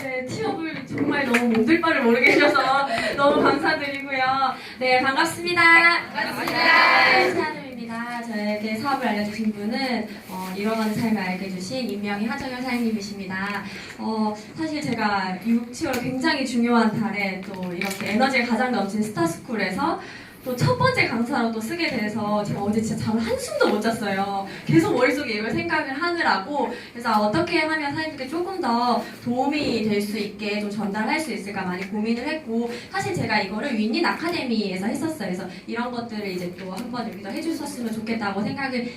네, 취업을 정말 너무 몸둘 바를 모르게 해주셔서 너무 감사드리고요. 네, 반갑습니다. 네, 최한우입니다. 저에게 사업을 알려주신 분은 이뤄가는 삶을 알게 해주신 임명희 하정현 사장님이십니다. 사실 제가 유치원 굉장히 중요한 달에 또 이렇게 에너지가 가장 넘치는 스타스쿨에서 또 첫 번째 강사로 또 쓰게 돼서 제가 어제 진짜 잠을 한숨도 못 잤어요. 계속 머릿속에 이걸 생각을 하느라고. 그래서 어떻게 하면 사람들께 조금 더 도움이 될 수 있게 좀 전달할 수 있을까 많이 고민을 했고, 사실 제가 이거를 윈윈 아카데미에서 했었어요. 그래서 이런 것들을 이제 또 한번 여기서 해주셨으면 좋겠다고 생각을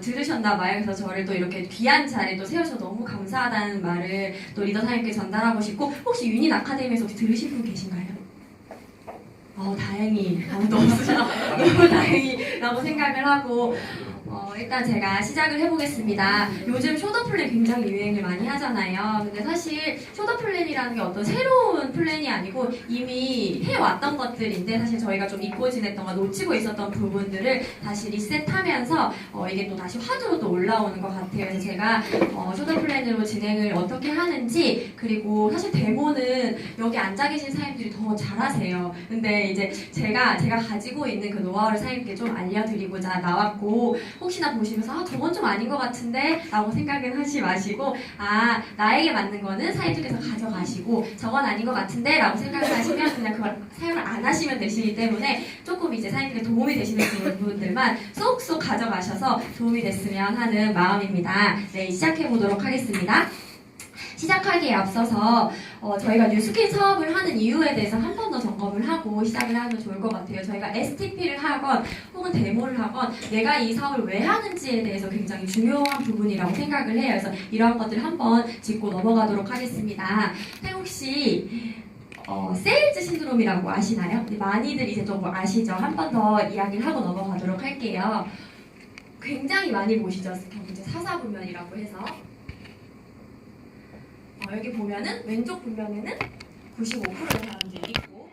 들으셨나 봐요. 그래서 저를 또 이렇게 귀한 자리에 또 세워서 너무 감사하다는 말을 또 리더 사장님께 전달하고 싶고, 혹시 윈윈 아카데미에서 혹시 들으신 분 계신가요? 다행히 아무도 없으셔. 너무 다행이라고 생각을 하고 일단 제가 시작을 해보겠습니다. 요즘 숄더 플랜 굉장히 유행을 많이 하잖아요. 근데 사실 숄더 플랜이라는 게 어떤 새로운 플랜이 아니고 이미 해왔던 것들인데, 사실 저희가 좀 잊고 지냈던 거, 놓치고 있었던 부분들을 다시 리셋하면서 이게 또 다시 화두로 또 올라오는 것 같아요. 그래서 제가 숄더 플랜으로 진행을 어떻게 하는지, 그리고 사실 데모는 여기 앉아 계신 사장님들이 더 잘하세요. 근데 이제 제가 가지고 있는 그 노하우를 사장님께 좀 알려드리고자 나왔고, 혹시나 보시면서 저건 좀 아닌 것 같은데 라고 생각은 하지 마시고, 나에게 맞는 거는 사장님께서 가져가시고, 저건 아닌 것 같은데 라고 생각을 하시면 그냥 그걸 사용을 안 하시면 되시기 때문에, 조금 이제 사장님께 도움이 되시는 부분들만 쏙쏙 가져가셔서 도움이 됐으면 하는 마음입니다. 네, 시작해 보도록 하겠습니다. 시작하기에 앞서서 저희가 뉴스킨 사업을 하는 이유에 대해서 한 번 더 점검을 하고 시작을 하면 좋을 것 같아요. 저희가 STP를 하건 혹은 데모를 하건 내가 이 사업을 왜 하는지에 대해서 굉장히 중요한 부분이라고 생각을 해요. 그래서 이러한 것들을 한번 짚고 넘어가도록 하겠습니다. 태국 씨, 세일즈 신드롬이라고 아시나요? 많이들 이제 좀 아시죠? 한 번 더 이야기를 하고 넘어가도록 할게요. 굉장히 많이 보시죠? 경제 사사분면이라고 해서. 여기 보면은 왼쪽 분면에는 95%의 사람들이 있고,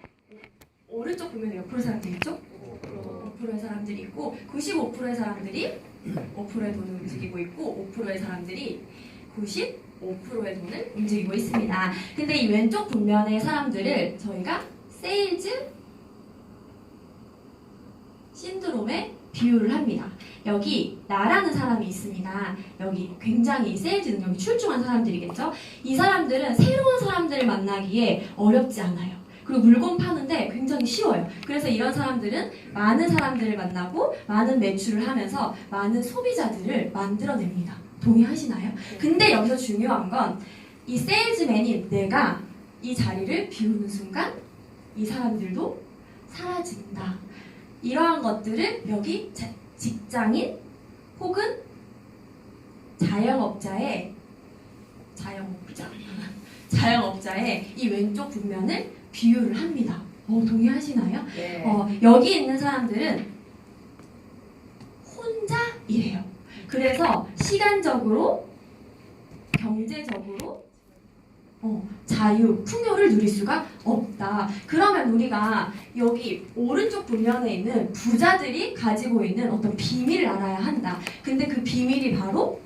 오른쪽 분면에 몇 프로 사람들이 있죠? 5%의 사람들이 있고, 95%의 사람들이 5%의 돈을 움직이고 있고, 5%의 사람들이 95%의 돈을 움직이고 있습니다. 근데 이 왼쪽 분면의 사람들을 저희가 세일즈 신드롬에 비유를 합니다. 여기 나라는 사람이 있습니다. 여기 굉장히 세일즈 능력이 출중한 사람들이겠죠. 이 사람들은 새로운 사람들을 만나기에 어렵지 않아요. 그리고 물건 파는데 굉장히 쉬워요. 그래서 이런 사람들은 많은 사람들을 만나고 많은 매출을 하면서 많은 소비자들을 만들어냅니다. 동의하시나요? 근데 여기서 중요한 건 이 세일즈맨이 내가 이 자리를 비우는 순간 이 사람들도 사라진다. 이러한 것들을 여기 직장인 혹은 자영업자의 이 왼쪽 분면을 비유를 합니다. 동의하시나요? 네. 여기 있는 사람들은 혼자 일해요. 그래서 시간적으로, 경제적으로 자유, 풍요를 누릴 수가 없다. 그러면 우리가 여기 오른쪽 분면에 있는 부자들이 가지고 있는 어떤 비밀을 알아야 한다. 근데 그 비밀이 바로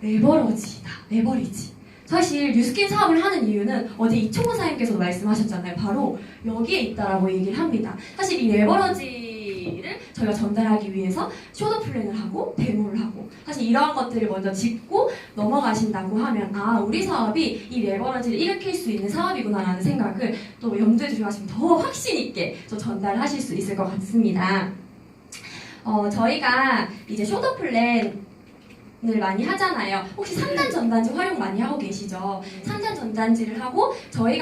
레버러지다. 레버리지. 사실 뉴스킨 사업을 하는 이유는 어제 이청호 사장님께서도 말씀하셨잖아요. 바로 여기에 있다라고 얘기를 합니다. 사실 이 레버러지를 저희가 전달하기 위해서 숄더 플랜을 하고 데모를 하고, 사실 이러한 것들을 먼저 짚고 넘어가신다고 하면 우리 사업이 이 레버러지를 일으킬 수 있는 사업이구나 라는 생각을 또 염두에 두시면 더 확신 있게 또 전달하실 수 있을 것 같습니다. 저희가 이제 숄더 플랜을 많이 하잖아요. 혹시 상단 전단지 활용 많이 하고 계시죠? 상단 전단지를 하고 저희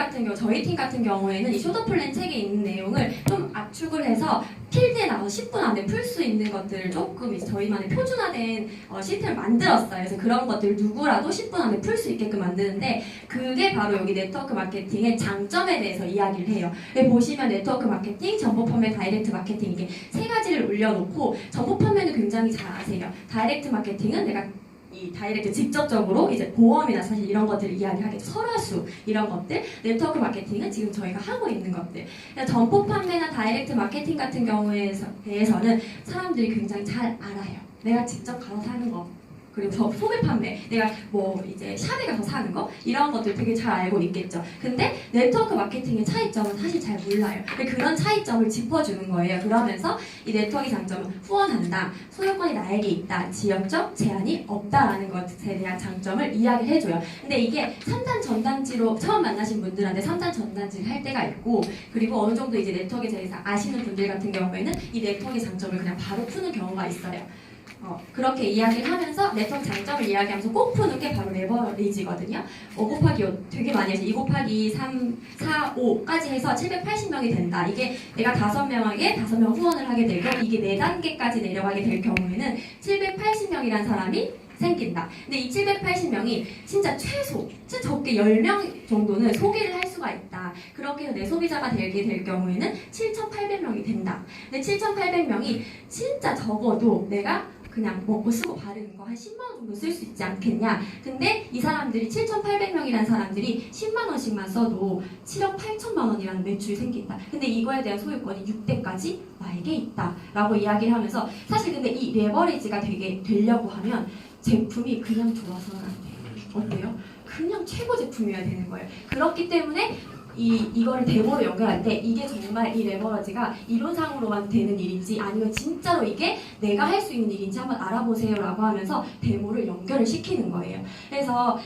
팀 같은 경우에는 이 숄더 플랜 책에 있는 내용을 좀 압축을 해서 필드에 나와서 10분 안에 풀 수 있는 것들을 조금 이제 저희만의 표준화된 시스템을 만들었어요. 그래서 그런 것들을 누구라도 10분 안에 풀 수 있게끔 만드는데, 그게 바로 여기 네트워크 마케팅의 장점에 대해서 이야기를 해요. 여기 보시면 네트워크 마케팅, 정보 판매, 다이렉트 마케팅, 이게 세 가지를 올려놓고, 정보 판매는 굉장히 잘 아세요. 다이렉트 마케팅은 내가 이 다이렉트 직접적으로 이제 보험이나 사실 이런 것들을 이야기하겠죠. 설화수 이런 것들. 네트워크 마케팅은 지금 저희가 하고 있는 것들. 점포 판매나 다이렉트 마케팅 같은 경우에 대해서는 사람들이 굉장히 잘 알아요. 내가 직접 가서 사는 거, 그리고 소매 판매, 내가 뭐 이제 샵에 가서 사는 거 이런 것들 되게 잘 알고 있겠죠. 근데 네트워크 마케팅의 차이점은 사실 잘 몰라요. 그런 차이점을 짚어주는 거예요. 그러면서 이 네트워크 장점은 후원한다, 소유권이 나에게 있다, 지역적 제한이 없다라는 것에 대한 장점을 이야기를 해줘요. 근데 이게 3단 전단지로 처음 만나신 분들한테 3단 전단지를 할 때가 있고, 그리고 어느 정도 이제 네트워크에 대해서 아시는 분들 같은 경우에는 이 네트워크 장점을 그냥 바로 푸는 경우가 있어요. 그렇게 이야기를 하면서 네트워크 장점을 이야기하면서 꼭 푸는 게 바로 레버리지거든요. 5 곱하기 5 되게 많이 해서 2 곱하기 3, 4, 5까지 해서 780명이 된다. 이게 내가 5명에게 5명 후원을 하게 되고, 이게 4단계까지 내려가게 될 경우에는 780명이라는 사람이 생긴다. 근데 이 780명이 진짜 진짜 적게 10명 정도는 소개를 할 수가 있다. 그렇게 해서 내 소비자가 되게 될 경우에는 7,800명이 된다. 근데 7,800명이 진짜 적어도 내가 그냥 먹고 쓰고 바르는 거 한 10만 원 정도 쓸 수 있지 않겠냐. 근데 이 사람들이 7,800명이라는 사람들이 10만 원씩만 써도 7억 8천만 원이라는 매출이 생긴다. 근데 이거에 대한 소유권이 6대까지 나에게 있다 라고 이야기를 하면서, 사실 근데 이 레버리지가 되려고 하면 제품이 그냥 좋아서는 안 돼요. 어때요? 그냥 최고 제품이어야 되는 거예요. 그렇기 때문에 이거를 데모로 연결할 때 이게 정말 이 레버러지가 이론상으로만 되는 일인지 아니면 진짜로 이게 내가 할 수 있는 일인지 한번 알아보세요 라고 하면서 데모를 연결을 시키는 거예요. 그래서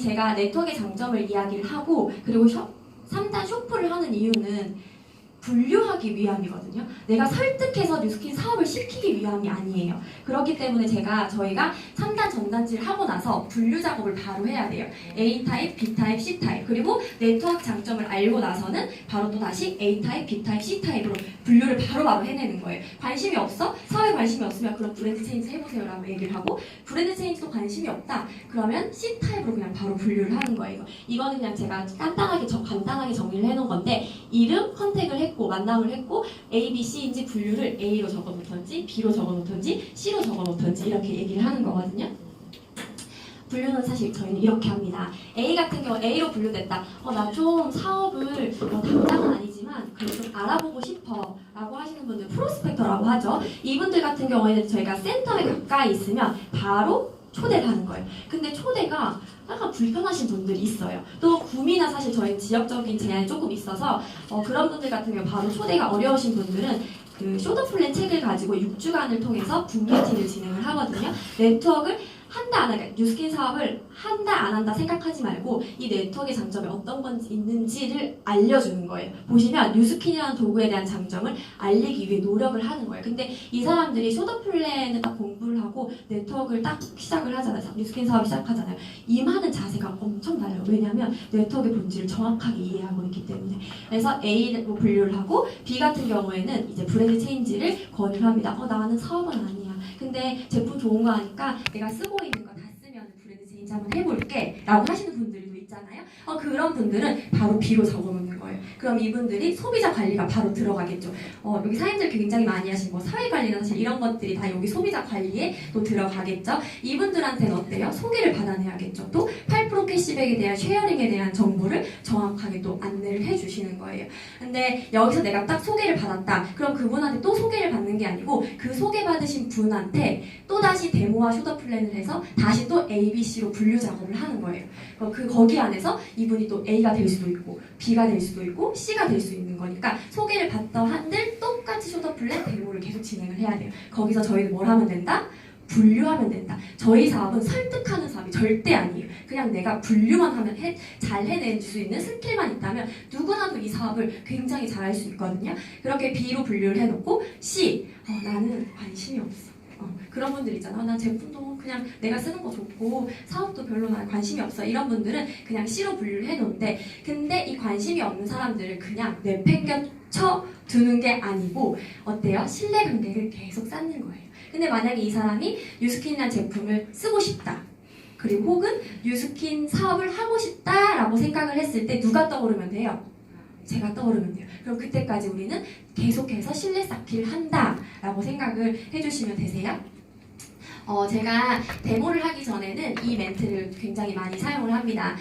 제가 네트워크의 장점을 이야기를 하고, 그리고 3단 쇼프를 하는 이유는 분류하기 위함이거든요. 내가 설득해서 뉴스킨 사업을 시키기 위함이 아니에요. 그렇기 때문에 저희가 3단 전단지를 하고 나서 분류 작업을 바로 해야 돼요. A타입, B타입, C타입. 그리고 네트워크 장점을 알고 나서는 바로 또 다시 A타입, B타입, C타입으로 분류를 바로바로 해내는 거예요. 관심이 없어? 사업에 관심이 없으면 그럼 브랜드 체인지 해보세요 라고 얘기를 하고, 브랜드 체인지도 관심이 없다? 그러면 C타입으로 그냥 바로 분류를 하는 거예요. 이거는 그냥 제가 간단하게 정리를 해놓은 건데, 이름 컨택을 했고 만남을 했고 A, B, C인지 분류를 A로 적어놓던지 B로 적어놓던지 C로 적어놓던지 이렇게 얘기를 하는 거거든요. 분류는 사실 저희는 이렇게 합니다. A 같은 경우 A로 분류됐다. 나 좀 사업을 당장은 아니지만 그래도 좀 알아보고 싶어 라고 하시는 분들 프로스펙터라고 하죠. 이분들 같은 경우에는 저희가 센터에 가까이 있으면 바로 초대를 하는 거예요. 근데 초대가 약간 불편하신 분들이 있어요. 또 구미나 사실 저희 지역적인 제한이 조금 있어서 그런 분들 같은 경우 바로 초대가 어려우신 분들은 그 쇼더플랜 책을 가지고 6주간을 통해서 분기팅을 진행을 하거든요. 네트워크를 한다 안 한다, 뉴스킨 사업을 한다 안 한다 생각하지 말고 이 네트워크의 장점이 어떤 건지 있는지를 알려주는 거예요. 보시면 뉴스킨이라는 도구에 대한 장점을 알리기 위해 노력을 하는 거예요. 근데 이 사람들이 쇼더플랜을 딱 공부를 하고 네트워크를 딱 시작을 하잖아요. 뉴스킨 사업을 시작하잖아요. 임하는 자세가 엄청 달라요. 왜냐하면 네트워크의 본질을 정확하게 이해하고 있기 때문에. 그래서 A로 분류를 하고, B 같은 경우에는 이제 브랜드 체인지를 권유를 합니다. 나는 사업은 아니야. 근데 제품 좋은 거 하니까 내가 쓰고 있는 거 다 쓰면 브랜드 체인지 한번 해볼게 라고 하시는 분들도 있잖아요. 그런 분들은 바로 B로 적어놓는 거예요. 그럼 이분들이 소비자 관리가 바로 들어가겠죠. 여기 사연들 굉장히 많이 하신 뭐 사회관리나 사실 이런 것들이 다 여기 소비자 관리에 또 들어가겠죠. 이분들한테는 어때요? 소개를 받아내야겠죠. 또 8% 캐시백에 대한 쉐어링에 대한 정보를 정확하게 또 안내를 해주시는 거예요. 근데 여기서 내가 딱 소개를 받았다. 그럼 그분한테 또 소개를 받는 게 아니고 그 소개받으신 분한테 또 다시 데모와 쇼더 플랜을 해서 다시 또 A, B, C로 분류 작업을 하는 거예요. 거기 안에서 이분이 또 A가 될 수도 있고 B가 될 수도 있고 C가 될 수 있는 거니까 소개를 받던 한들 똑같이 쇼더 플랜 데모를 계속 진행을 해야 돼요. 거기서 저희는 뭘 하면 된다? 분류하면 된다. 저희 사업은 설득하는 사업이 절대 아니에요. 그냥 내가 분류만 하면 잘 해낼 수 있는 스킬만 있다면 누구나도 이 사업을 굉장히 잘 할 수 있거든요. 그렇게 B로 분류를 해놓고 C, 나는 관심이 없어. 그런 분들 있잖아. 난 제품도 그냥 내가 쓰는 거 좋고 사업도 별로 난 관심이 없어. 이런 분들은 그냥 C로 분류를 해놓는데, 근데 이 관심이 없는 사람들을 그냥 내팽겨쳐 두는 게 아니고 어때요? 신뢰관계를 계속 쌓는 거예요. 근데 만약에 이 사람이 뉴스킨이라는 제품을 쓰고 싶다. 그리고 혹은 뉴스킨 사업을 하고 싶다라고 생각을 했을 때 누가 떠오르면 돼요? 제가 떠오르면 돼요. 그럼 그때까지 우리는 계속해서 신뢰 쌓기를 한다라고 생각을 해주시면 되세요. 제가 데모를 하기 전에는 이 멘트를 굉장히 많이 사용을 합니다.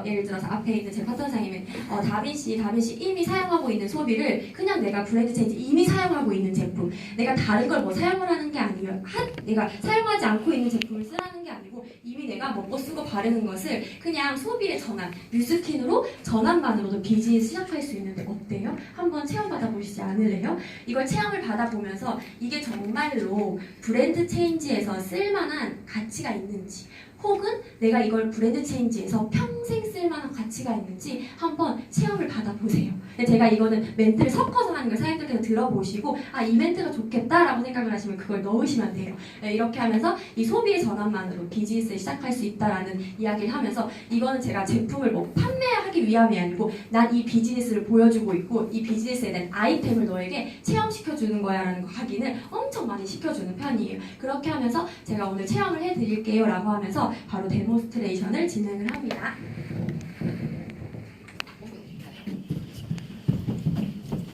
예를 들어서 앞에 있는 제 파트너상이면 다빈 씨 이미 사용하고 있는 소비를 그냥 내가 브랜드 체인지 이미 사용하고 있는 제품, 내가 다른 걸 뭐 사용을 하는 게 아니면 내가 사용하지 않고 있는 제품을 쓰라는 게 아니고 이미 내가 먹고 쓰고 바르는 것을 그냥 소비의 전환, 뉴스킨으로 전환만으로도 비즈니스 시작할 수 있는데 어때요? 한번 체험받아 보시지 않을래요? 이걸 체험을 받아보면서 이게 정말로 브랜드 체인지에서 쓸만한 가치가 있는지, 혹은 내가 이걸 브랜드 체인지에서 평생 쓸만한 가치가 있는지 한번 체험을 받아보세요. 제가 이거는 멘트를 섞어서 하는 걸 사장님들께서 들어보시고 이 멘트가 좋겠다라고 생각을 하시면 그걸 넣으시면 돼요. 이렇게 하면서 이 소비의 전환만으로 비즈니스를 시작할 수 있다라는 이야기를 하면서, 이거는 제가 제품을 뭐 판매하기 위함이 아니고 난 이 비즈니스를 보여주고 있고 이 비즈니스에 대한 아이템을 너에게 체험시켜주는 거야 라는 거 확인을 엄청 많이 시켜주는 편이에요. 그렇게 하면서 제가 오늘 체험을 해드릴게요 라고 하면서 바로 데몬스트레이션을 진행을 합니다.